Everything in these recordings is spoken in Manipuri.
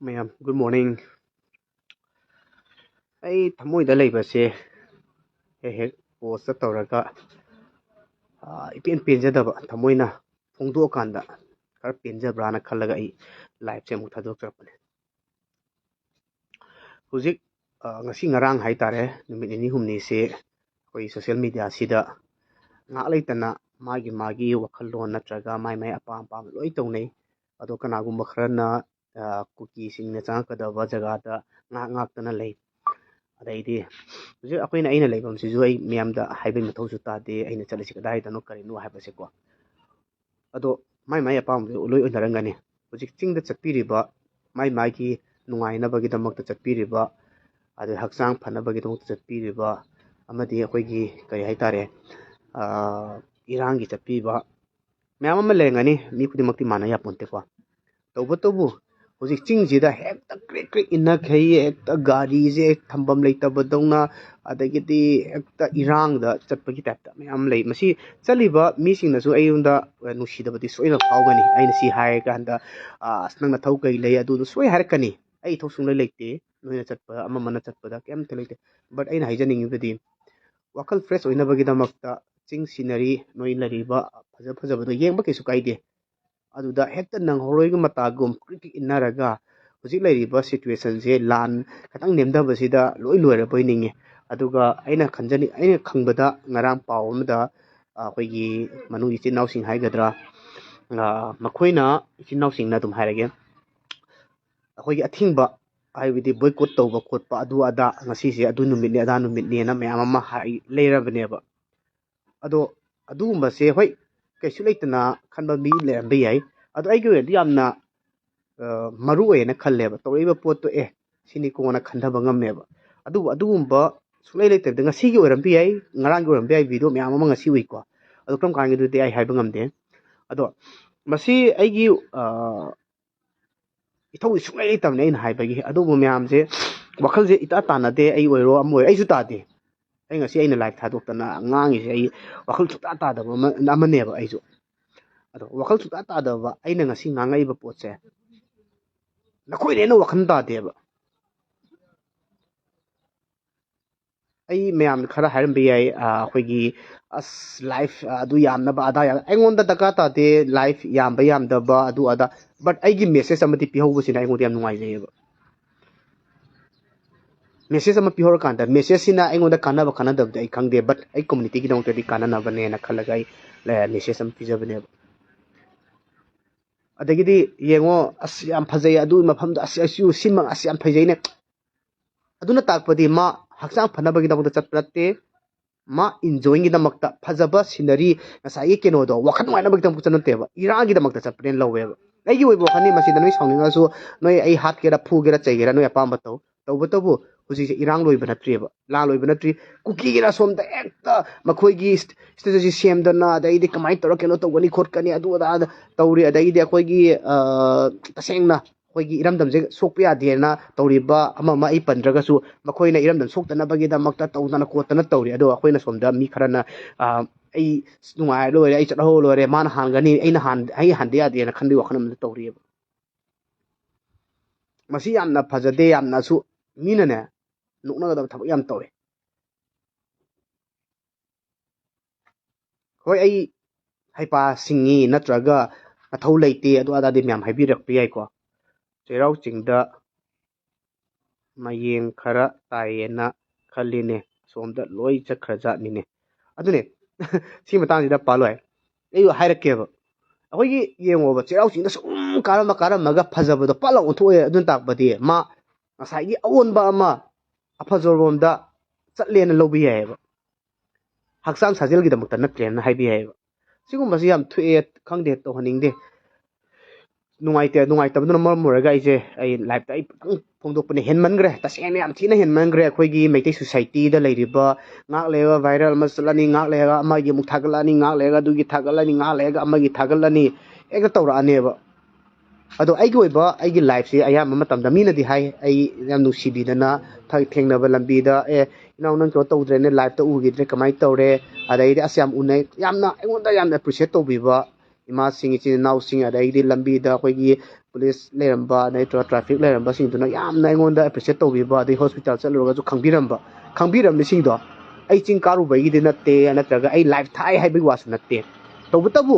Ma'am, good morning. ꯑꯩ ꯊꯃꯣꯏꯗ ꯂꯩꯕꯁꯦ ꯍꯦꯛ ꯍꯦꯛ ꯄꯣꯁꯇ ꯇꯧꯔꯒ ꯏꯄꯦꯟ ꯄꯦꯟꯖꯗꯕ ꯊꯃꯣꯏꯅ ꯐꯣꯡꯗꯣꯛꯑꯀꯥꯟꯗ ꯈꯔ ꯄꯦꯟꯖꯕ꯭ꯔꯥꯅ ꯈꯜꯂꯒ ꯑꯩ ꯂꯥꯏꯚꯁꯦ ꯑꯃꯨꯛ ꯊꯥꯗꯣꯛꯆꯔꯛꯄꯅꯦ. ꯍꯧꯖꯤꯛ ꯉꯁꯤ ꯉꯔꯥꯡ ꯍꯥꯏꯇꯥꯔꯦ ꯅꯨꯃꯤꯠ ꯅꯤꯅꯤ ꯍꯨꯝꯅꯤꯁꯦ ꯑꯩꯈꯣꯏ ꯁꯣꯁꯤꯌꯦꯜ ꯃꯤꯗꯤꯌꯥꯁꯤꯗ ꯉꯥꯏꯍꯥꯛ ꯂꯩꯇꯅ ꯃꯥꯒꯤ ꯋꯥꯈꯜꯂꯣꯟ ꯅꯠꯇ꯭ꯔꯒ ꯃꯥꯏ ꯑꯄꯥꯝ ꯂꯣꯏ ꯇꯧꯅꯩ. ꯑꯗꯣ ꯀꯅꯥꯒꯨꯝꯕ ꯈꯔꯅ ꯀꯨꯀꯤꯁꯤꯡꯅ ꯆꯪꯉꯛꯀꯗꯕ ꯖꯒꯥꯗ ꯉꯥꯛꯇꯅ ꯂꯩ. ꯑꯗꯩꯗꯤ ꯍꯧꯖꯤꯛ ꯑꯩꯅ ꯂꯩꯐꯝꯁꯤꯁꯨ ꯑꯩ ꯃꯤꯌꯥꯝꯗ ꯍꯥꯏꯕꯒꯤ ꯃꯊꯧꯁꯨ ꯇꯥꯗꯦ. ꯑꯩꯅ ꯆꯠꯂꯤꯁꯤ ꯀꯗꯥꯏꯗꯅꯣ ꯀꯔꯤꯅꯣ ꯍꯥꯏꯕꯁꯦꯀꯣ. ꯑꯗꯣ ꯃꯥꯏ ꯑꯄꯥꯝꯕꯗꯨ ꯂꯣꯏ ꯑꯣꯏꯅꯔꯝꯒꯅꯤ. ꯍꯧꯖꯤꯛ ꯆꯤꯡꯗ ꯆꯠꯄꯤꯔꯤꯕ ꯃꯥꯒꯤ ꯅꯨꯡꯉꯥꯏꯅꯕꯒꯤꯗꯃꯛꯇ ꯆꯠꯄꯤꯔꯤꯕ, ꯑꯗꯩ ꯍꯛꯆꯥꯡ ꯐꯅꯕꯒꯤꯗꯃꯛꯇ ꯆꯠꯄꯤꯔꯤꯕ, ꯑꯃꯗꯤ ꯑꯩꯈꯣꯏꯒꯤ ꯀꯔꯤ ꯍꯥꯏꯇꯥꯔꯦ ꯏꯔꯥꯡꯒꯤ ꯆꯠꯄꯤꯕ ꯃꯌꯥꯝ ꯑꯃ ꯂꯩꯔꯝꯒꯅꯤ. ꯃꯤ ꯈꯨꯗꯤꯡꯃꯛꯇꯤ ꯃꯥꯟꯅ ꯌꯥꯄꯣꯟꯇꯦꯀꯣ. ꯇꯧꯕꯇꯕꯨ ꯍꯧꯖꯤꯛ ꯆꯤꯡꯁꯤꯗ ꯍꯦꯛꯇ ꯀ꯭ꯔꯤꯛ ꯏꯟꯅꯈꯩ, ꯍꯦꯛꯇ ꯒꯥꯔꯤꯁꯦ ꯊꯝꯐꯝ ꯂꯩꯇꯕꯗꯧꯅ, ꯑꯗꯒꯤꯗꯤ ꯍꯦꯛꯇ ꯏꯔꯥꯡꯗ ꯆꯠꯄꯒꯤ ꯇꯥꯏꯞꯇ ꯃꯌꯥꯝ ꯂꯩ. ꯃꯁꯤ ꯆꯠꯂꯤꯕ ꯃꯤꯁꯤꯡꯅꯁꯨ ꯑꯩꯉꯣꯟꯗ ꯅꯨꯡꯁꯤꯗꯕꯗꯤ ꯁꯣꯏꯅ ꯐꯥꯎꯒꯅꯤ. ꯑꯩꯅ ꯁꯤ ꯍꯥꯏꯔꯀꯥꯟꯗ ꯅꯪ ꯅꯊꯧ ꯀꯩ ꯂꯩ ꯑꯗꯨꯗꯣ ꯁꯣꯏ ꯍꯥꯏꯔꯛꯀꯅꯤ. ꯑꯩ ꯏꯊꯧ ꯁꯨꯡꯂꯩ ꯂꯩꯇꯦ. ꯅꯣꯏꯅ ꯆꯠꯄ ꯑꯃꯅ ꯆꯠꯄꯗ ꯀꯩꯝꯇ ꯂꯩꯇꯦ. ꯕꯠ ꯑꯩꯅ ꯍꯥꯏꯖꯅꯤꯡꯉꯤꯕꯗꯤ ꯋꯥꯈꯜ ꯐ꯭ꯔꯦꯁ ꯑꯣꯏꯅꯕꯒꯤꯗꯃꯛꯇ ꯆꯤꯡ ꯁꯤꯅꯔꯤ, ꯅꯣꯏ ꯂꯩꯔꯤꯕ ꯐꯖꯕꯗꯣ ꯌꯦꯡꯕ ꯀꯩꯁꯨ ꯀꯥꯏꯗꯦ. ꯑꯗꯨꯗ ꯍꯦꯛꯇ ꯅꯪꯍꯧꯔꯣꯏꯒ ꯃꯇꯥꯒꯨꯝ ꯀ꯭ꯔꯤꯛ ꯏꯟꯅꯔꯒ ꯍꯧꯖꯤꯛ ꯂꯩꯔꯤꯕ ꯁꯤꯆꯨꯋꯦꯁꯟꯁꯦ ꯂꯥꯟ ꯈꯤꯇꯪ ꯅꯦꯝꯊꯕꯁꯤda ꯂꯣꯏ ꯂꯣꯏꯔꯕꯣꯏ ꯅꯤꯡꯉꯤ. ꯑꯗꯨꯒ ꯑꯩꯅ ꯈꯪꯕꯗ ꯉꯔꯥꯡ ꯄꯥꯎ ꯑꯃꯗ ꯑꯩꯈꯣꯏꯒꯤ ꯃꯅꯨꯡꯒꯤ ꯏꯆꯤꯟ ꯏꯅꯥꯎꯁꯤꯡ ꯍꯥꯏꯒꯗ꯭ꯔꯥ, ꯃꯈꯣꯏꯅ ꯏꯆꯤꯟ ꯏꯅꯥꯎꯁꯤꯡꯅ ꯑꯗꯨꯝ ꯍꯥꯏꯔꯒꯦ, ꯑꯩꯈꯣꯏꯒꯤ ꯑꯊꯤꯡꯕ ꯍꯥꯏꯕꯗꯤ ꯕꯣꯏꯀꯣꯠ ꯇꯧꯕ ꯈꯣꯠꯄ ꯑꯗꯨ ꯑꯗꯥ ꯉꯁꯤꯁꯦ ꯑꯗꯨ ꯅꯨꯃꯤꯠꯅꯤ ꯑꯗꯥ ꯅꯨꯃꯤꯠꯅꯦꯅ ꯃꯌꯥꯝ ꯑꯃ ꯂꯩꯔꯕꯅꯦꯕ. ꯑꯗꯣ ꯑꯗꯨꯒꯨꯝꯕꯁꯦ ꯍꯣꯏ ꯀꯩꯁꯨ ꯂꯩꯇꯅ ꯈꯟꯕ ꯃꯤ ꯂꯩꯔꯝꯕ ꯌꯥꯏ. ꯑꯗꯣ ꯑꯩꯒꯤ ꯑꯣꯏꯅꯗꯤ ꯌꯥꯝꯅ ꯃꯔꯨ ꯑꯣꯏꯌꯦꯅ ꯈꯜꯂꯦꯕ. ꯇꯧꯔꯛꯏꯕ ꯄꯣꯠꯇꯣ ꯁꯤꯅꯤꯀꯣꯅ ꯈꯟꯊꯕ ꯉꯝꯃꯦꯕ. ꯑꯗꯨꯕꯨ ꯑꯗꯨꯒꯨꯝꯕ ꯁꯨꯡꯂꯩ ꯂꯩꯇꯕꯗ ꯉꯁꯤꯒꯤ ꯑꯣꯏꯔꯝꯕ ꯌꯥꯏ, ꯉꯔꯥꯡꯒꯤ ꯑꯣꯏꯔꯝꯕ ꯌꯥꯏ. ꯚꯤꯗꯤꯑꯣ ꯃꯌꯥꯝ ꯑꯃ ꯉꯁꯤ ꯎꯏꯀꯣ. ꯑꯗꯣ ꯀꯔꯝ ꯀꯥꯟꯒꯤꯗꯨꯗꯤ ꯑꯩ ꯍꯥꯏꯕ ꯉꯝꯗꯦ. ꯑꯗꯣ ꯃꯁꯤ ꯑꯩꯒꯤ ꯏꯊꯧ ꯁꯨꯡꯂꯩ ꯂꯩꯇꯕꯅꯦ ꯑꯩꯅ ꯍꯥꯏꯕꯒꯤ. ꯑꯗꯨꯕꯨ ꯃꯌꯥꯝꯁꯦ ꯋꯥꯈꯜꯁꯦ ꯏꯇꯥ ꯇꯥꯟꯅꯗꯦ. ꯑꯩ ꯑꯣꯏꯔꯣ ꯑꯃ ꯑꯣꯏꯔꯣ ꯑꯩꯁꯨ ꯇꯥꯗꯦ. ꯑꯩ ꯉꯁꯤ ꯑꯩꯅ ꯂꯥꯏꯚ ꯊꯥꯗꯣꯛꯇꯅ ꯉꯥꯡꯉꯤꯁꯦ ꯑꯩ ꯋꯥꯈꯜ ꯁꯨꯡꯇꯥ ꯇꯥꯗꯕ ꯑꯃꯅꯦꯕ ꯑꯩꯁꯨ. ꯑꯗꯣ ꯋꯥꯈꯜ ꯁꯨꯡꯇꯥ ꯇꯥꯗꯕ ꯑꯩꯅ ꯉꯁꯤ ꯉꯥꯡꯉꯛꯏꯕ ꯄꯣꯠꯁꯦ ꯅꯈꯣꯏꯅ ꯍꯦꯟꯅ ꯋꯥꯈꯜ ꯇꯥꯗꯦꯕ. ꯑꯩ ꯃꯌꯥꯝ ꯈꯔ ꯍꯥꯏꯔꯝꯕ ꯌꯥꯏ, ꯑꯩꯈꯣꯏꯒꯤ ꯂꯥꯏꯐ ꯑꯗꯨ ꯌꯥꯝꯅꯕ ꯑꯗꯥ ꯑꯩꯉꯣꯟꯗ ꯗꯔꯀꯥꯔ ꯇꯥꯗꯦ ꯂꯥꯏꯐ ꯌꯥꯝꯕ ꯌꯥꯝꯗꯕ ꯑꯗꯨ ꯑꯗꯥ. ꯕꯠ ꯑꯩꯒꯤ ꯃꯦꯁꯦꯖ ꯑꯃꯗꯤ ꯄꯤꯍꯧꯕꯁꯤꯅ ꯑꯩꯉꯣꯟꯗ ꯌꯥꯝ ꯅꯨꯡꯉꯥꯏꯖꯩꯑꯕ. ꯃꯦꯁꯦꯖ ꯑꯃ ꯄꯤꯍꯧꯔꯀꯥꯟꯗ ꯃꯦꯁꯦꯖꯁꯤꯅ ꯑꯩꯉꯣꯟꯗ ꯀꯥꯟꯅꯕ ꯀꯥꯟꯅꯗꯕꯗꯤ ꯑꯩ ꯈꯪꯗꯦ. ꯕꯠ ꯑꯩ ꯀꯝꯃꯨꯅꯤꯇꯤꯒꯤꯗꯃꯛꯇꯗꯤ ꯀꯥꯟꯅꯅꯕꯅꯦꯅ ꯈꯜꯂꯒ ꯑꯩ ꯃꯦꯁꯦꯖ ꯑꯃ ꯄꯤꯖꯕꯅꯦꯕ. ꯑꯗꯒꯤꯗꯤ ꯌꯦꯡꯉꯣ ꯌꯥꯝ ꯐꯖꯩ ꯑꯗꯨꯒꯤ ꯃꯐꯝꯗꯣ, ꯁꯤꯃ ꯌꯥꯝ ꯐꯖꯩꯅꯦ. ꯑꯗꯨꯅ ꯇꯥꯛꯄꯗꯤ ꯃꯥ ꯍꯛꯆꯥꯡ ꯐꯅꯕꯒꯤꯗꯃꯛꯇ ꯆꯠꯄ ꯅꯠꯇꯦ. ꯃꯥ ꯏꯟꯖꯣꯏꯒꯤꯗꯃꯛꯇ ꯐꯖꯕ ꯁꯤꯅꯔꯤ, ꯉꯁꯥꯏꯒꯤ ꯀꯩꯅꯣꯗꯣ ꯋꯥꯈꯜ ꯅꯨꯡꯉꯥꯏꯅꯕꯒꯤꯗꯃꯛꯇ ꯆꯠ ꯅꯠꯇꯦꯕ. ꯏꯔꯥꯡꯒꯤꯗꯃꯛꯇ ꯆꯠꯄꯅꯦꯅ ꯂꯧꯋꯦꯕ. ꯑꯩꯒꯤ ꯑꯣꯏꯕ ꯋꯥꯈꯜꯅꯤ. ꯃꯁꯤꯗ ꯅꯣꯏ ꯁꯥꯎꯅꯤꯡꯉꯁꯨ, ꯅꯣꯏ ꯑꯩ ꯍꯥꯠꯀꯦꯔꯥ ꯐꯨꯒꯦꯔꯥ ꯆꯩꯒꯦꯔꯥ ꯅꯣꯏ ꯑꯄꯥꯝꯕ ꯇꯧ. ꯇꯧꯕꯇꯕꯨ ꯍꯧꯖꯤꯛꯁꯦ ꯏꯔꯥꯡ ꯂꯣꯏꯕ ꯅꯠꯇ꯭ꯔꯤꯕ, ꯂꯥꯟ ꯂꯣꯏꯕ ꯅꯠꯇ꯭ꯔꯤ. ꯀꯨꯀꯤꯒꯤꯅ ꯁꯣꯝꯗ ꯍꯦꯛꯇ ꯃꯈꯣꯏꯒꯤ ꯏꯁꯇ꯭ꯔꯦꯇꯦꯖꯤ ꯁꯦꯝꯗꯅ, ꯑꯗꯩꯗꯤ ꯀꯃꯥꯏꯅ ꯇꯧꯔ ꯀꯩꯅꯣ ꯇꯧꯒꯅꯤ ꯈꯣꯠꯀꯅꯤ ꯑꯗꯨ ꯑꯗꯥ ꯇꯧꯔꯤ. ꯑꯗꯩꯗꯤ ꯑꯩꯈꯣꯏꯒꯤ ꯇꯁꯦꯡꯅ ꯑꯩꯈꯣꯏꯒꯤ ꯏꯔꯝꯗꯝꯁꯦ ꯁꯣꯛꯄ ꯌꯥꯗꯦꯅ ꯇꯧꯔꯤꯕ ꯑꯃ ꯑꯩ ꯄꯟꯗ꯭ꯔꯒꯁꯨ ꯃꯈꯣꯏꯅ ꯏꯔꯝꯗꯝ ꯁꯣꯛꯇꯅꯕꯒꯤꯗꯃꯛꯇ ꯇꯧꯗꯅ ꯈꯣꯠꯇꯅ ꯇꯧꯔꯤ. ꯑꯗꯣ ꯑꯩꯈꯣꯏꯅ ꯁꯣꯝꯗ ꯃꯤ ꯈꯔꯅ ꯑꯩ ꯅꯨꯡꯉꯥꯏꯔ ꯂꯣꯏꯔꯦ, ꯑꯩ ꯆꯠꯍꯧꯔ ꯂꯣꯏꯔꯦ, ꯃꯥꯅ ꯍꯥꯟꯒꯅꯤ ꯑꯩ ꯍꯥꯟꯗ ꯌꯥꯗꯦꯅ ꯈꯟꯕꯒꯤ ꯋꯥꯈꯜ ꯑꯃꯗ ꯇꯧꯔꯤꯑꯕ. ꯃꯁꯤ ꯌꯥꯝꯅ ꯐꯖꯗꯦ. ꯌꯥꯝꯅꯁꯨ ꯃꯤꯅꯅꯦ ꯅꯣꯛꯅꯒꯗꯕ ꯊꯕꯛ ꯌꯥꯝ ꯇꯧꯋꯦ. ꯍꯣꯏ ꯑꯩ ꯍꯩꯄꯥ ꯁꯤꯡꯉꯤ ꯅꯠꯇ꯭ꯔꯒ ꯃꯊꯧ ꯂꯩꯇꯦ ꯑꯗꯨ ꯑꯗꯥꯗꯤ ꯃꯌꯥꯝ ꯍꯥꯏꯕꯤꯔꯛꯄ ꯌꯥꯏꯀꯣ. ꯆꯩꯔꯥꯎ ꯆꯤꯡꯗ ꯃꯌꯦꯡ ꯈꯔ ꯇꯥꯏꯌꯦꯅ ꯈꯜꯂꯤꯅꯦ, ꯁꯣꯝꯗ ꯂꯣꯏ ꯆꯠꯈ꯭ꯔꯖꯥꯠꯅꯤꯅꯦ. ꯑꯗꯨꯅꯦ ꯁꯤ ꯃꯇꯥꯡꯁꯤꯗ ꯄꯥꯜꯂꯣꯏ ꯑꯩ ꯍꯥꯏꯔꯛꯀꯦꯕ. ꯑꯩꯈꯣꯏꯒꯤ ꯌꯦꯡꯉꯣꯕ, ꯆꯩꯔꯥꯎ ꯆꯤꯡꯗ ꯁꯨꯝ ꯀꯥꯔꯝꯃꯒ ꯐꯖꯕꯗꯣ ꯄꯥꯛꯂꯥꯎ ꯑꯣꯟꯊꯣꯛꯑꯦ. ꯑꯗꯨꯅ ꯇꯥꯛꯄꯗꯤ ꯃꯥ ꯉꯁꯥꯏꯒꯤ ꯑꯑꯣꯟꯕ ꯑꯃ ꯑꯐꯖꯔꯣꯝꯗ ꯆꯠꯂꯦꯅ ꯂꯧꯕ ꯌꯥꯏꯑꯕ. ꯍꯛꯆꯥꯡ ꯁꯥꯖꯦꯜꯒꯤꯗꯃꯛꯇ ꯅꯠꯇ꯭ꯔꯦꯅ ꯍꯥꯏꯕ ꯌꯥꯏꯑꯕ. ꯁꯤꯒꯨꯝꯕꯁꯤ ꯌꯥꯝ ꯊꯣꯛꯑꯦ, ꯈꯪꯗꯦ, ꯇꯧꯍꯟꯅꯤꯡꯗꯦ. ꯅꯨꯡꯉꯥꯏꯇꯕꯗꯨꯅ ꯃꯔꯝ ꯑꯣꯏꯔꯒ ꯑꯩ ꯂꯥꯏꯐꯇ ꯑꯩ ꯈꯤꯇꯪ ꯐꯣꯡꯗꯣꯛꯄꯅꯦ. ꯍꯦꯟꯃꯟꯈ꯭ರೆ, ꯇꯁꯦꯡꯅ ꯌꯥꯝ ꯊꯤꯅ ꯍꯦꯟꯃꯟꯈ꯭ರೆ. ꯑꯩꯈꯣꯏꯒꯤ ꯃꯩꯇꯩ ꯁꯣꯁꯥꯏꯇꯤꯗ ꯂꯩꯔꯤꯕ, ꯉꯥꯛ ꯂꯩꯔꯒ ꯚꯥꯏꯔꯦꯜ ꯑꯃ ꯆꯠꯂꯅꯤ, ꯉꯥꯛ ꯂꯩꯔꯒ ꯑꯃꯒꯤ ꯑꯃꯨꯛ ꯊꯥꯒꯠꯂꯛꯑꯅꯤ, ꯉꯥꯛ ꯂꯩꯔꯒ ꯑꯗꯨꯒꯤ ꯊꯥꯒꯠꯂꯅꯤ, ꯉꯥꯛ ꯂꯩꯔꯒ ꯑꯃꯒꯤ ꯊꯥꯒꯠꯂꯅꯤ, ꯍꯦꯛꯇ ꯇꯧꯔꯛꯑꯅꯦꯕ. ꯑꯗꯣ ꯑꯩꯒꯤ ꯑꯣꯏꯕ ꯑꯩꯒꯤ ꯂꯥꯏꯐꯁꯦ ꯑꯌꯥꯝꯕ ꯃꯇꯝꯗ ꯃꯤꯅꯗꯤ ꯍꯥꯏ ꯑꯩ ꯌꯥꯝ ꯅꯨꯡꯁꯤꯕꯤꯗꯅ ꯊꯦꯡꯅꯕ ꯂꯝꯕꯤꯗ ꯏꯅꯥꯎ ꯅꯪ ꯀꯩꯅꯣ ꯇꯧꯗ꯭ꯔꯦꯅꯦ, ꯂꯥꯏꯐꯇ ꯎꯈꯤꯗ꯭ꯔꯦ, ꯀꯃꯥꯏꯅ ꯇꯧꯔꯦ, ꯑꯗꯩꯗꯤ ꯌꯥꯝ ꯎꯅꯩ, ꯌꯥꯝꯅ ꯑꯩꯉꯣꯟꯗ ꯌꯥꯝꯅ ꯑꯦꯄ꯭ꯔꯤꯁꯤꯌꯦꯠ ꯇꯧꯕꯤꯕ इमासिंग इचिन नाउसिंग अदाइदी लंबीदा अखोइगी पुलिस लेरंबा नैत्रा ट्रैफिक लेरंबा सिंगदुना यामना अइंगोंदा एप्रिशिएट तौबिबा अदै हॉस्पिटल चलुरगाजु खंबिरंबा सिंगदो अइ चिंग कारुबैगिदि नत्ते नत्रगा अइ लाइफ थाइ हाइबि वासु नत्ते तौबतबु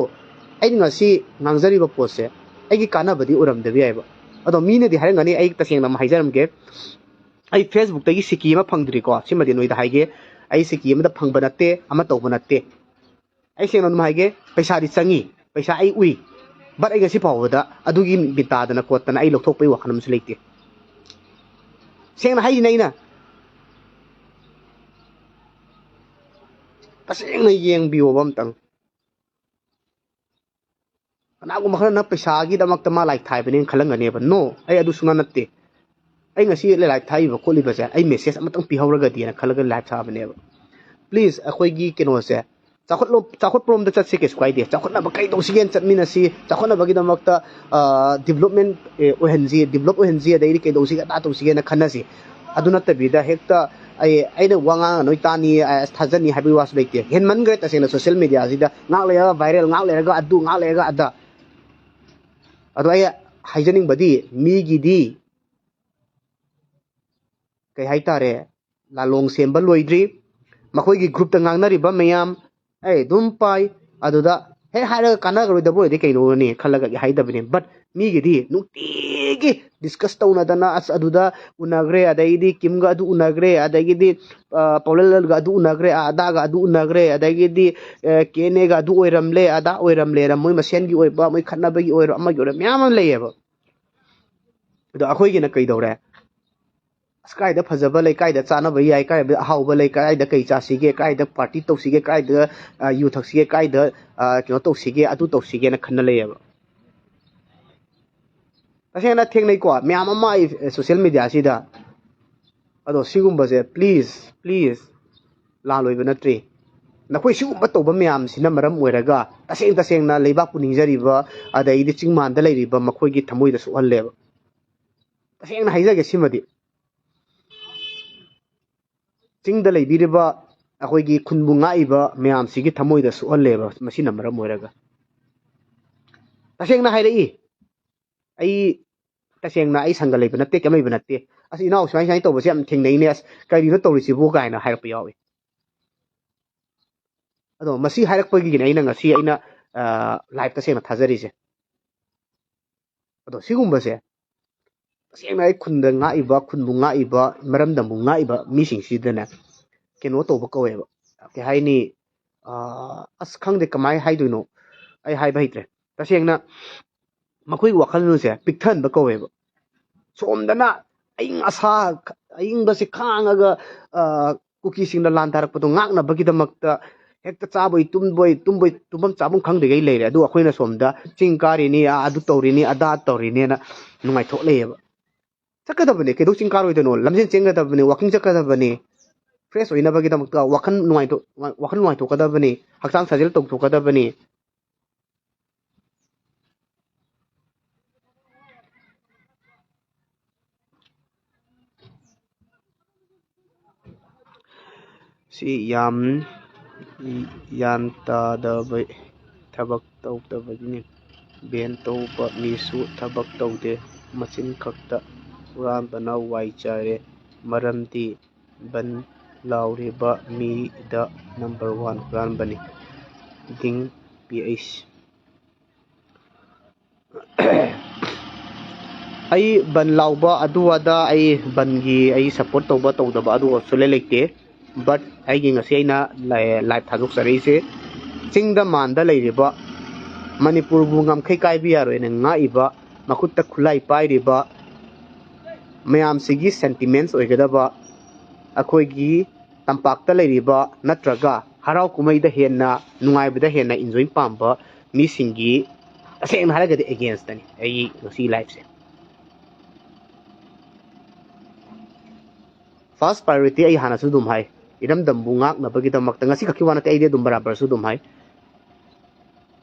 अइ ngasi ngangjariba pose aigi kanabadi uramdabi aiba ado mine di harangani ai tasengna mahaijaramge ai Facebook tagi siki ma phangdri ko simadi noi da haige ai siki ma da phangba natte ama tawba natte ai sengna dum haige paisa di changi paisa ai ui but ai ngasi pawda adugi bita dana kotana ai lokthok pai wakhanam su leite sengna haiji naina tasengna yengbiyo bamtang kanagu makhana na paisa gi damak tama like thai benin khalangane ba no ai adu sunga natte ai ngasi like thai ba kholi ba ja ai message amatang pihawraga di na khalaga live tha bane ba please akhoi gi keno se chakhot prom da chat se kes kwai de chakhot na ba kai do sigen chat mina si chakhot na ba gi damak ta development develop ohenji dai kai do siga ta to sigen na khana si adu na ta bi da hekta ai na wanga noi tani thajani habi was leite hen man gre ta se na social media si da ngak le viral ngak le ga adu ngak le ga ada ado ay haijaning badi mi gidi kay haitare lalong semba loidri makhoi gi group ta ngangnari ba mayam ay dum pai aduda he haira kana garo da boy de kaino ni khalaga gi haida bine but mi gidi nutigi discuss tauna dana as aduda unagre adaidi kimga adu unagre adaidi paulal ga adu unagre ada ga adu unagre adaidi kene ga adu oiramle ada oiramle ra moi masen gi oiba moi khanna ba gi oiro amma gi oira myam leyeba do akhoi gi na kai dore sky da phajaba lei kai da chana ba yai kai da hauba lei kai da kai cha sige kai da party to sige kai da yu thak sige kai da kino to sige adu to sige na khanna leyeba asena thengnai ko myam ama social media sida ado sigumba je please la loiba natri nakoi sigumba to ba myam sina maram oiraga taseng na leiba puningjariba adai di chingman da leiriba makhoi gi thamoi da su halleba taseng na haijage simadi chingda leibiriba akhoi gi khunbu ngaiba myam sigi thamoi da su halleba masina maram oiraga taseng na hairei ai taseng na ai sangal leiba natte kamai banatte as inau sai to bose am thingnei ne as kai ri no to ri sibu kai na hairap yawi ado masi hairak pagi gi nei na ngasi aina live taseng na thajari se ado sigumba se taseng na ai khunda ngaiba khunbu ngaiba maram da mu ngaiba mi sing si dana keno to ba kaweba ke haini as khangde kamai haiduino ai haiba hitre taseng na makhoi wakhal nu se pikthan ba kaweba somdana aing asa aing basi khangaga cookie sing da lan tarak patu ngak na bagi damakta hekta chaboi tumbam chabum khangde gai leire adu akhoina somda chingkari ni adu tori ni ada tori ni na nungai thok leyeba chakada bane kedo chingkaro ideno lamjin chenga da bane walking chakada bane fresh oina bagi damakta wakhan nungai to kada bane hakchang sajel tok to kada bane si yan ta da bai thabak tau da bagini ben to ba mi su thabak tau de machin khakta uran bana wai chare maramti ban lauri ba mi da number 1 ran bani ding ph ai ban lauba aduada ai bangi ai support tauba tawdaba adu sule lekte but ai gi ngasi aina live thaduk sari se chingda manda leiriba manipur bu ngam khai kai bi yaro ene nga iba makutta khulai pai riba mayam sigi sentiments oigada akhoi gi tampakta leiriba natraga harau kumai da henna nungai bida henna enjoy pamba mi singi aseng haraga de against ani ai ngasi live se first priority ai hana su dum hai iram dam bungak na bagi damak tanga si kakiwana te ide dum barabar su dum hai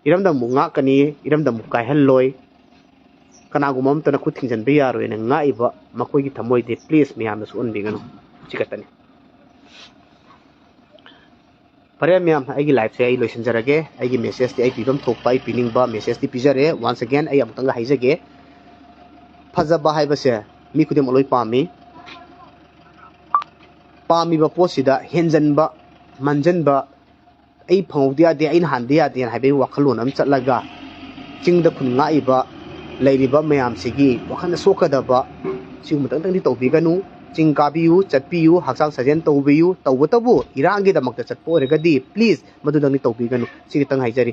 iram dam bungak kani iram dam kai helloi kana gumam tana khuthing jan bi yaro ene nga iba makoi gi thamoi de please mi amna su on bingano chikatani ꯐꯔꯦ ꯃꯌꯥꯝ ꯑꯩꯒꯤ ꯂꯥꯏꯐꯁꯦ ꯑꯩ ꯂꯣꯏꯁꯤꯟꯖꯔꯒꯦ ꯑꯩꯒꯤ ꯃꯦꯁꯦꯖꯇꯤ ꯑꯩ ꯄꯤꯐꯝ ꯊꯣꯛꯄ ꯑꯩ ꯄꯤꯅꯤꯡꯕ ꯃꯦꯁꯦꯖꯇꯤ ꯄꯤꯖꯔꯦ once again ꯑꯩ ꯑꯃꯨꯛꯇꯪꯒ ꯍꯥꯏꯖꯒꯦ ꯐꯖꯕ ꯍꯥꯏꯕꯁꯦ ꯃꯤ ꯈꯨꯗꯤꯡꯃꯛ ꯂꯣꯏ ꯄꯥꯝꯃꯤ ꯄꯥꯝꯃꯤꯕ ꯄꯣꯠꯁꯤꯗ ꯍꯦꯟꯖꯟꯕ ꯃꯟꯖꯟꯕ ꯑꯩ ꯐꯪꯍꯧꯗ ꯌꯥꯗꯦ ꯑꯩꯅ ꯍꯥꯟꯗ ꯌꯥꯗꯦ ꯍꯥꯏꯕꯒꯤ ꯋꯥꯈꯜꯂꯣꯟ ꯑꯃ ꯆꯠꯂꯒ ꯆꯤꯡꯗ ꯈꯨꯟ ꯉꯥꯛꯏꯕ ꯂꯩꯔꯤꯕ ꯃꯌꯥꯝꯁꯤꯒꯤ ꯋꯥꯈꯜꯗ ꯁꯣꯛꯀꯗꯕ ꯁꯤꯒꯨꯝꯕꯇꯪꯗꯤ ꯇꯧꯕꯤꯒꯅꯨ ꯆꯤꯡ ꯀꯥꯕꯤꯌꯨ ꯆꯠꯄꯤꯌꯨ ꯍꯛꯆꯥꯡ ꯁꯥꯖꯦꯜ ꯇꯧꯕꯤꯌꯨ ꯇꯧꯕꯇꯕꯨ ꯏꯔꯥꯡꯒꯤꯗꯃꯛꯇ ꯆꯠꯄ ꯑꯣꯏꯔꯒꯗꯤ ꯄ꯭ꯂꯤꯖ ꯃꯗꯨꯗꯪꯗꯤ ꯇꯧꯕꯤꯒꯅꯨ ꯁꯤ ꯈꯤꯇꯪ ꯍꯥꯏꯖꯔꯤ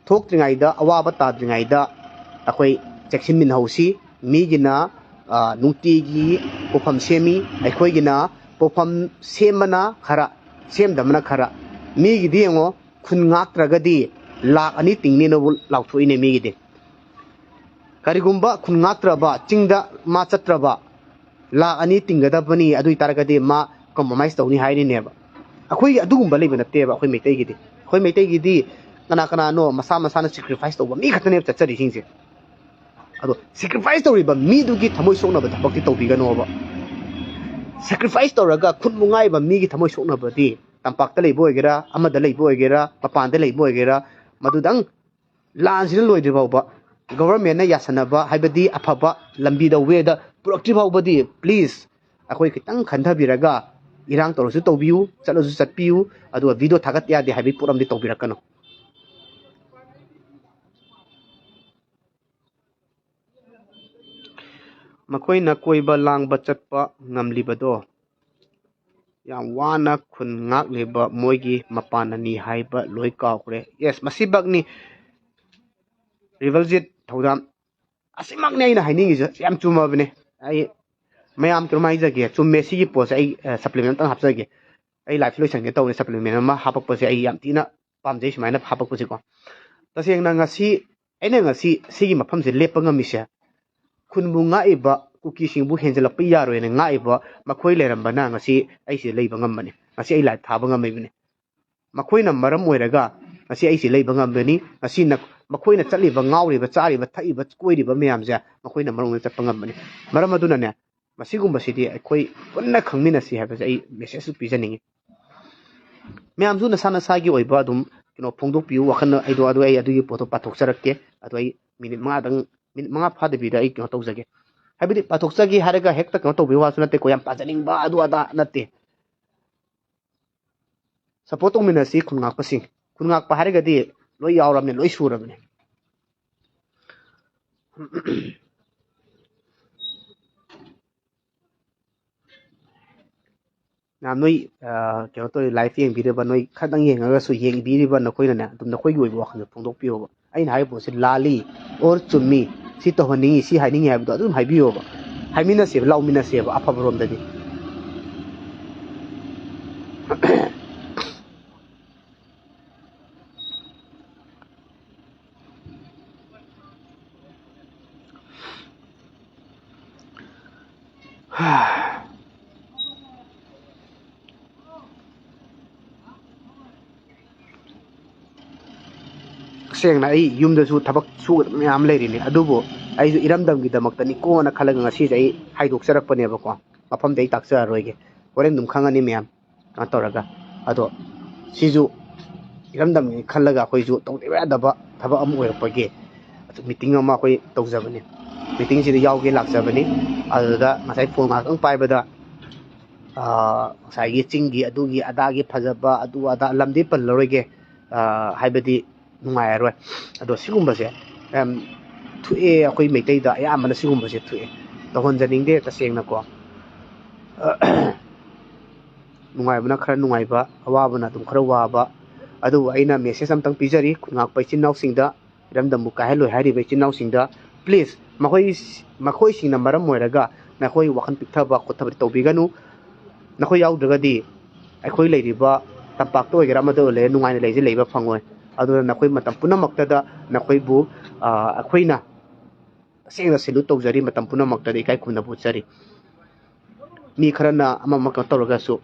ꯊꯣꯛꯇ꯭ꯔꯤꯉꯩꯗ ꯑꯋꯥꯕ ꯇꯥꯗ꯭ꯔꯤꯉꯩꯗ ꯑꯩꯈꯣꯏ ꯆꯦꯛꯁꯤꯟꯃꯤꯟꯅꯍꯧꯁꯤ ꯃꯤꯒꯤꯅ ꯅꯨꯡꯇꯤꯒꯤ ꯄꯣꯠꯐꯝ ꯁꯦꯝꯃꯤ ꯑꯩꯈꯣꯏꯒꯤꯅ ꯄꯣꯠꯐꯝ ꯁꯦꯝꯕꯅ ꯈꯔ ꯁꯦꯝꯗꯕꯅ ꯈꯔ ꯃꯤꯒꯤꯗꯤ ꯌꯦꯡꯉꯣ ꯈꯨꯟ ꯉꯥꯛꯇ꯭ꯔꯒꯗꯤ ꯂꯥꯛ 2 ꯇꯤꯡꯅꯦꯅꯕꯨ ꯂꯥꯎꯊꯣꯛꯏꯅꯦ ꯃꯤꯒꯤꯗꯤ ꯀꯔꯤꯒꯨꯝꯕ ꯈꯨꯟ ꯉꯥꯛꯇ꯭ꯔꯕ ꯆꯤꯡꯗ ꯃꯥ ꯆꯠꯇ꯭ꯔꯕ ꯂꯥꯛ 2 ꯇꯤꯡꯒꯗꯕꯅꯤ ꯑꯗꯨ ꯑꯣꯏꯇꯥꯔꯒꯗꯤ ꯃꯥ ꯀꯝꯄ꯭ꯔꯣꯃꯥꯏꯁ ꯇꯧꯅꯤ ꯍꯥꯏꯔꯤꯅꯦꯕ ꯑꯩꯈꯣꯏꯒꯤ ꯑꯗꯨꯒꯨꯝꯕ ꯂꯩꯕ ꯅꯠꯇꯦꯕ ꯑꯩꯈꯣꯏ ꯃꯩꯇꯩꯒꯤꯗꯤ ꯀꯅꯥꯅꯣ ꯃꯁꯥ ꯃꯁꯥꯅ ꯁꯦꯀ꯭ꯔꯤꯐꯥꯏꯁ ꯇꯧꯕ ꯃꯤ ꯈꯛꯇꯅꯦꯕ ꯆꯠꯆꯔꯤꯁꯤꯡꯁꯦ ꯑꯗꯣ ꯁꯦꯀ꯭ꯔꯤꯐꯥꯏꯁ ꯇꯧꯔꯤꯕ ꯃꯤꯗꯨꯒꯤ ꯊꯃꯣꯏ ꯁꯣꯛꯅꯕ ꯊꯕꯛꯇꯤ ꯇꯧꯕꯤꯒꯅꯣꯕ ꯁꯦꯀ꯭ꯔꯤꯐꯥꯏꯁ ꯇꯧꯔꯒ ꯈꯨꯟꯕꯨ ꯉꯥꯏꯕ ꯃꯤꯒꯤ ꯊꯃꯣꯏ ꯁꯣꯛꯅꯕꯗꯤ ꯇꯝꯄꯥꯛꯇ ꯂꯩꯕ ꯑꯣꯏꯒꯦꯔꯥ ꯑꯃꯗ ꯂꯩꯕ ꯑꯣꯏꯒꯦꯔꯥ ꯃꯄꯥꯟꯗ ꯂꯩꯕ ꯑꯣꯏꯒꯦꯔꯥ ꯃꯗꯨꯗꯪ ꯂꯥꯟꯁꯤꯅ ꯂꯣꯏꯗ꯭ꯔꯤ ꯐꯥꯎꯕ ꯒꯣꯚꯔꯟꯃꯦꯟꯠꯅ ꯌꯥꯁꯟꯅꯕ ꯍꯥꯏꯕꯗꯤ ꯑꯐꯕ ꯂꯝꯕꯤꯗ ꯋꯦꯗ ꯄꯨꯔꯛꯇ꯭ꯔꯤ ꯐꯥꯎꯕꯗꯤ ꯄ꯭ꯂꯤꯖ ꯑꯩꯈꯣꯏ ꯈꯤꯇꯪ ꯈꯟꯊꯕꯤꯔꯒ ꯏꯔꯥꯡ ꯇꯧꯔꯁꯨ ꯇꯧꯕꯤꯌꯨ ꯆꯠꯂꯁꯨ ꯆꯠꯄꯤꯌꯨ ꯑꯗꯨꯒ ꯚꯤꯗꯤꯑꯣ ꯊꯥꯒꯠ ꯌꯥꯗꯦ ꯍꯥꯏꯕꯒꯤ ꯄꯣꯠ ꯑꯃꯗꯤ ꯇꯧꯕꯤꯔꯛꯀꯅꯨ ꯃꯈꯣꯏꯅ ꯀꯣꯏꯕ ꯂꯥꯡꯕ ꯆꯠꯄ ꯉꯝꯂꯤꯕꯗꯣ ꯌꯥꯝ ꯋꯥꯅ ꯈꯨꯟ ꯉꯥꯛꯂꯤꯕ ꯃꯣꯏꯒꯤ ꯃꯄꯥꯟꯅꯅꯤ ꯍꯥꯏꯕ ꯂꯣꯏ ꯀꯥꯎꯈ꯭ꯔꯦ ꯌꯦꯁ ꯃꯁꯤꯃꯛꯅꯤ ꯔꯤꯚꯜꯖꯤꯠ ꯊꯧꯗꯥꯝ ꯑꯁꯤꯃꯛꯅꯤ ꯑꯩꯅ ꯍꯥꯏꯅꯤꯡꯉꯤꯁꯦ ꯌꯥꯝ ꯆꯨꯝꯃꯕꯅꯦ ꯑꯩ ꯃꯌꯥꯝ ꯀꯔꯝ ꯍꯥꯏꯖꯒꯦ ꯆꯨꯝꯃꯦ ꯁꯤꯒꯤ ꯄꯣꯠꯁꯦ ꯑꯩ ꯁꯄ꯭ꯂꯤꯃꯦꯟ ꯑꯃꯇꯪ ꯍꯥꯞꯆꯒꯦ ꯑꯩ ꯂꯥꯏꯐ ꯂꯣꯏꯁꯟꯒꯦ ꯇꯧꯔꯦ ꯁꯄ꯭ꯂꯤꯃꯦꯟ ꯑꯃ ꯍꯥꯄꯛꯄꯁꯦ ꯑꯩ ꯌꯥꯝ ꯊꯤꯅ ꯄꯥꯝꯖꯩ ꯁꯨꯃꯥꯏꯅ ꯍꯥꯄꯛꯄꯁꯦꯀꯣ ꯇꯁꯦꯡꯅ ꯑꯩꯅ ꯉꯁꯤ ꯁꯤꯒꯤ ꯃꯐꯝꯁꯦ ꯂꯦꯞꯄ ꯉꯝꯃꯤꯁꯦ ꯈꯨꯟꯕꯨ ꯉꯥꯛꯏꯕ ꯀꯨꯀꯤꯁꯤꯡꯕꯨ ꯍꯦꯟꯖꯜꯂꯛꯄ ꯌꯥꯔꯣꯏꯅ ꯉꯥꯛꯏꯕ ꯃꯈꯣꯏ ꯂꯩꯔꯝꯕꯅ ꯉꯁꯤ ꯑꯩꯁꯦ ꯂꯩꯕ ꯉꯝꯕꯅꯤ ꯉꯁꯤ ꯑꯩ ꯂꯥꯏꯐ ꯊꯥꯕ ꯉꯝꯃꯤꯕꯅꯤ ꯃꯈꯣꯏꯅ ꯃꯔꯝ ꯑꯣꯏꯔꯒ ꯉꯁꯤ ꯑꯩꯁꯦ ꯂꯩꯕ ꯉꯝꯕꯅꯤ ꯉꯁꯤ ꯃꯈꯣꯏꯅ ꯆꯠꯂꯤꯕ ꯉꯥꯎꯔꯤꯕ ꯆꯥꯔꯤꯕ ꯊꯛꯏꯕ ꯀꯣꯏꯔꯤꯕ ꯃꯌꯥꯝꯁꯦ ꯃꯈꯣꯏꯅ ꯃꯔꯝ ꯑꯣꯏꯔꯒ ꯆꯠꯄ ꯉꯝꯕꯅꯤ ꯃꯔꯝ ꯑꯗꯨꯅꯅꯦ ꯃꯁꯤꯒꯨꯝꯕꯁꯤꯗꯤ ꯑꯩꯈꯣꯏ ꯄꯨꯟꯅ ꯈꯪꯃꯤꯟꯅꯁꯤ ꯍꯥꯏꯕꯁꯦ ꯑꯩ ꯃꯦꯁꯦꯖꯁꯨ ꯄꯤꯖꯅꯤꯡꯉꯤ ꯃꯌꯥꯝꯁꯨ ꯅꯁꯥ ꯅꯁꯥꯒꯤ ꯑꯣꯏꯕ ꯑꯗꯨꯝ ꯐꯣꯡꯗꯣꯛꯄꯤꯌꯨ ꯋꯥꯈꯜ ꯑꯩ ꯑꯗꯨꯒꯤ ꯄꯣꯠꯇꯣ ꯄꯥꯊꯣꯛꯆꯔꯛꯀꯦ ꯑꯗꯣ ꯑꯩ ꯃꯤꯅꯤꯠ 5 ꯐꯥꯗꯕꯤꯗ ꯑꯩ ꯇꯧꯖꯒꯦ ꯍꯥꯏꯕꯗꯤ ꯄꯥꯊꯣꯛꯆꯒꯦ ꯍꯥꯏꯔꯒ ꯍꯦꯛꯇ ꯇꯧꯕꯤꯌꯨ ꯋꯥꯁꯨ ꯅꯠꯇꯦꯀꯣ ꯌꯥꯝ ꯄꯥꯖꯅꯤꯡꯕ ꯑꯗꯨ ꯑꯗꯥ ꯅꯠꯇꯦ ꯁꯞꯄꯣꯔꯠ ꯇꯧꯃꯤꯟꯅꯁꯤ ꯈꯨꯟ ꯉꯥꯛꯄꯁꯤꯡ ꯈꯨꯟ ꯉꯥꯛꯄ ꯍꯥꯏꯔꯒꯗꯤ ꯂꯣꯏ ꯌꯥꯎꯔꯕꯅꯤ ꯂꯣꯏ ꯁꯨꯔꯕꯅꯤ ꯅꯣꯏ ꯇꯧꯔꯤ ꯂꯥꯏꯐ ꯌꯦꯡꯕꯤꯔꯤꯕ ꯅꯣꯏ ꯈꯇꯪ ꯌꯦꯡꯉꯒꯁꯨ ꯌꯦꯡꯕꯤꯔꯤꯕ ꯅꯈꯣꯏꯅꯅꯦ ꯑꯗꯨꯝ ꯅꯈꯣꯏꯒꯤ ꯑꯣꯏꯕ ꯋꯥꯈꯜꯗꯣ ꯐꯣꯡꯗꯣꯛꯄꯤꯌꯣꯕ ꯑꯩꯅ ꯍꯥꯏꯔꯤꯕ ꯄꯣꯠꯁꯦ ꯂꯥꯜꯂꯤ ꯑꯣꯔ ꯆꯨꯝꯃꯤ ꯁꯤ ꯇꯧꯍꯟꯅꯤꯡꯉꯤ ꯁꯤ ꯍꯥꯏꯅꯤꯡꯉꯤ ꯍꯥꯏꯕꯗꯣ ꯑꯗꯨꯝ ꯍꯥꯏꯕꯤꯌꯣꯕ ꯍꯥꯏꯃꯤꯟꯅꯁꯦꯕ ꯂꯥꯎꯃꯤꯟꯅꯁꯦꯕ ꯑꯐꯕꯔꯣꯝꯗꯗꯤ ꯁꯦꯡꯅ ꯑꯩ ꯌꯨꯝꯗꯁꯨ ꯊꯕꯛ ꯁꯨꯒꯗꯕ ꯃꯌꯥꯝ ꯂꯩꯔꯤꯅꯤ ꯑꯗꯨꯕꯨ ꯑꯩꯁꯨ ꯏꯔꯝꯗꯝꯒꯤꯗꯃꯛꯇꯅꯤꯀꯣꯅ ꯈꯜꯂꯒ ꯉꯁꯤꯁꯦ ꯑꯩ ꯍꯥꯏꯗꯣꯛꯆꯔꯛꯄꯅꯦꯕꯀꯣ ꯃꯐꯝꯗ ꯑꯩ ꯇꯥꯛꯆꯔꯔꯣꯏꯒꯦ ꯍꯣꯔꯦꯟ ꯑꯗꯨꯝ ꯈꯪꯉꯅꯤ ꯃꯌꯥꯝ ꯇꯧꯔꯒ ꯑꯗꯣ ꯁꯤꯁꯨ ꯏꯔꯝꯗꯝꯒꯤ ꯈꯜꯂꯒ ꯑꯩꯈꯣꯏꯁꯨ ꯇꯧꯗꯕ ꯌꯥꯗꯕ ꯊꯕꯛ ꯑꯃ ꯑꯣꯏꯔꯛꯄꯒꯤ ꯃꯤꯇꯤꯡ ꯑꯃ ꯑꯩꯈꯣꯏ ꯇꯧꯖꯕꯅꯤ ꯃꯤꯇꯤꯡꯁꯤꯗ ꯌꯥꯎꯒꯦ ꯂꯥꯛꯆꯕꯅꯤ ꯑꯗꯨꯗ ꯉꯁꯥꯏ ꯐꯣꯟ ꯉꯥꯛꯇꯪ ꯄꯥꯏꯕꯗ ꯉꯁꯥꯏꯒꯤ ꯆꯤꯡꯒꯤ ꯑꯗꯨꯒꯤ ꯑꯗꯥꯒꯤ ꯐꯖꯕ ꯑꯗꯨ ꯑꯗꯥ ꯂꯝꯗꯤ ꯄꯜꯂꯔꯣꯏꯒꯦ ꯍꯥꯏꯕꯗꯤ ꯅꯨꯡꯉꯥꯏꯔꯔꯣꯏ ꯑꯗꯣ ꯁꯤꯒꯨꯝꯕꯁꯦ ꯌꯥꯝ ꯊꯣꯛꯑꯦ ꯑꯩꯈꯣꯏ ꯃꯩꯇꯩꯗ ꯑꯌꯥꯝꯕꯅ ꯁꯤꯒꯨꯝꯕꯁꯦ ꯊꯣꯛꯑꯦ ꯇꯧꯍꯟꯖꯅꯤꯡꯗꯦ ꯇꯁꯦꯡꯅꯀꯣ ꯅꯨꯡꯉꯥꯏꯕꯅ ꯈꯔ ꯅꯨꯡꯉꯥꯏꯕ ꯑꯋꯥꯕꯅ ꯑꯗꯨꯝ ꯈꯔ ꯋꯥꯕ ꯑꯗꯨꯕꯨ ꯑꯩꯅ ꯃꯦꯁꯦꯖ ꯑꯃꯇꯪ ꯄꯤꯖꯔꯤ ꯈꯨꯟꯉꯥꯛꯄ ꯏꯆꯤꯟ ꯏꯅꯥꯎꯁꯤꯡꯗ ꯏꯔꯝꯗꯝꯕꯨ ꯀꯥꯏꯍꯜꯂꯣꯏ ꯍꯥꯏꯔꯤꯕ ꯏꯆꯤꯟ ꯏꯅꯥꯎꯁꯤꯡꯗ ꯄ꯭ꯂꯤꯖ ꯃꯈꯣꯏꯁꯤꯡꯅ ꯃꯔꯝ ꯑꯣꯏꯔꯒ ꯅꯈꯣꯏ ꯋꯥꯈꯜ ꯄꯤꯛꯊꯕ ꯈꯣꯠꯊꯕꯗꯤ ꯇꯧꯕꯤꯒꯅꯨ ꯅꯈꯣꯏ ꯌꯥꯎꯗ꯭ꯔꯒꯗꯤ ꯑꯩꯈꯣꯏ ꯂꯩꯔꯤꯕ ꯇꯝꯄꯥꯛꯇ ꯑꯣꯏꯒꯦꯔꯥ ꯑꯃꯗ ꯑꯣꯏꯒꯦꯔꯥ ꯅꯨꯡꯉꯥꯏꯅ ꯂꯩꯕ ꯐꯪꯉꯣꯏ ꯑꯗꯨꯅ ꯅꯈꯣꯏ ꯃꯇꯝ ꯄꯨꯝꯅꯃꯛꯇꯗ ꯅꯈꯣꯏꯕꯨ ꯑꯩꯈꯣꯏꯅ ꯇꯁꯦꯡꯅ ꯁꯦꯂꯨꯠ ꯇꯧꯖꯔꯤ ꯃꯇꯝ ꯄꯨꯝꯅꯃꯛꯇꯗ ꯏꯀꯥꯏ ꯈꯨꯝꯅꯕ ꯎꯠꯆꯔꯤ ꯃꯤ ꯈꯔꯅ ꯑꯃ ꯇꯧꯔꯒꯁꯨ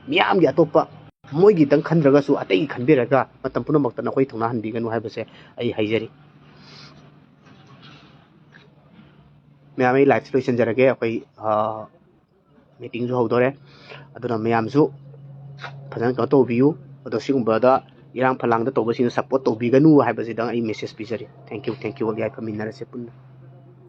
ꯃꯤꯌꯥꯝꯒꯤ ꯑꯇꯣꯞꯄ ꯃꯣꯏꯒꯤꯗꯪ ꯈꯟꯗ꯭ꯔꯒꯁꯨ ꯑꯇꯩꯒꯤ ꯈꯟꯕꯤꯔꯒ ꯃꯇꯝ ꯄꯨꯝꯅꯃꯛꯇ ꯅꯈꯣꯏ ꯊꯧꯅꯥ ꯍꯟꯕꯤꯒꯅꯨ ꯍꯥꯏꯕꯁꯦ ꯑꯩ ꯍꯥꯏꯖꯔꯤ ꯃꯌꯥꯝ ꯑꯩ ꯂꯥꯏꯐꯁꯦ ꯂꯣꯏꯁꯤꯟꯖꯔꯒꯦ ꯑꯩꯈꯣꯏ ꯃꯤꯇꯤꯡꯁꯨ ꯍꯧꯗꯣꯔꯦ ꯑꯗꯨꯅ ꯃꯌꯥꯝꯁꯨ ꯐꯖꯅ ꯇꯧꯕꯤꯌꯨ ꯑꯗꯣ ꯁꯤꯒꯨꯝꯕꯗ ꯏꯔꯥꯡ ꯐꯂꯥꯡꯗ ꯇꯧꯕꯁꯤꯡꯅ ꯁꯞꯄꯣꯔꯠ ꯇꯧꯕꯤꯒꯅꯨ ꯍꯥꯏꯕꯁꯤꯗꯪ ꯑꯩ ꯃꯦꯁꯦꯖ ꯄꯤꯖꯔꯤ ꯊꯦꯡꯛ ꯌꯨ ꯌꯥꯏꯐꯃꯤꯟꯅꯔꯁꯦ ꯄꯨꯟꯅ